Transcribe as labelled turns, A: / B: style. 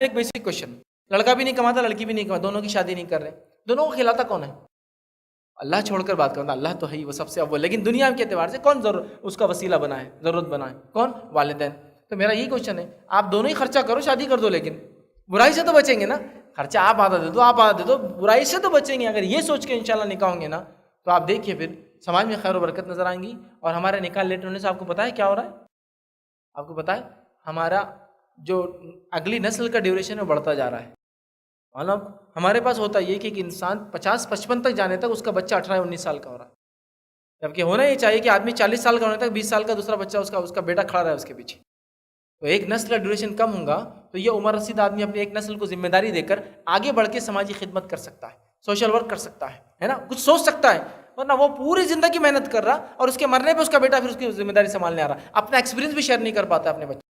A: एक basic question, लड़का भी नहीं कमाता लड़की भी नहीं कमाता, दोनों की शादी नहीं कर रहे, दोनों को खिलाता कौन है? अल्लाह छोड़कर बात करता, अल्लाह तो है ही, वो सबसे अव्वल, लेकिन दुनिया के एतबार से कौन उसका वसीला बना है, ज़रूरत बना है, कौन? वालिदैन। तो मेरा यही क्वेश्चन है, आप दोनों ही खर्चा करो, शादी कर दो, लेकिन बुराई से तो बचेंगे ना। खर्चा आप आधा दे दो, आप आधा दे दो, बुराई से तो बचेंगे। अगर ये सोच के इंशाल्लाह निकाह होंगे ना, तो आप देखिए फिर समाज में खैर और बरकत नजर आएंगी। और हमारे निकाह लेट होने से आपको पता है क्या हो रहा है? आपको पता है हमारा जो अगली नस्ल का ड्यूरेशन है बढ़ता जा रहा है। मतलब हमारे पास होता ये कि एक इंसान 50-55 तक जाने तक उसका बच्चा 18-19 साल का हो रहा है, जबकि होना ये चाहिए कि आदमी 40 साल का होने तक 20 साल का दूसरा बच्चा उसका बेटा खड़ा रहा है उसके पीछे। तो एक नस्ल का ड्यूरेशन कम होगा तो ये उम्र रसीद आदमी अपनी एक नस्ल को जिम्मेदारी देकर आगे बढ़ के समाजी खिदमत कर सकता है, सोशल वर्क कर सकता है ना, कुछ सोच सकता है। वरना वो पूरी जिंदगी मेहनत कर रहा और उसके मरने पे उसका बेटा फिर उसकी जिम्मेदारी संभालने आ रहा, अपना एक्सपीरियंस भी शेयर नहीं कर पाता अपने बच्चे।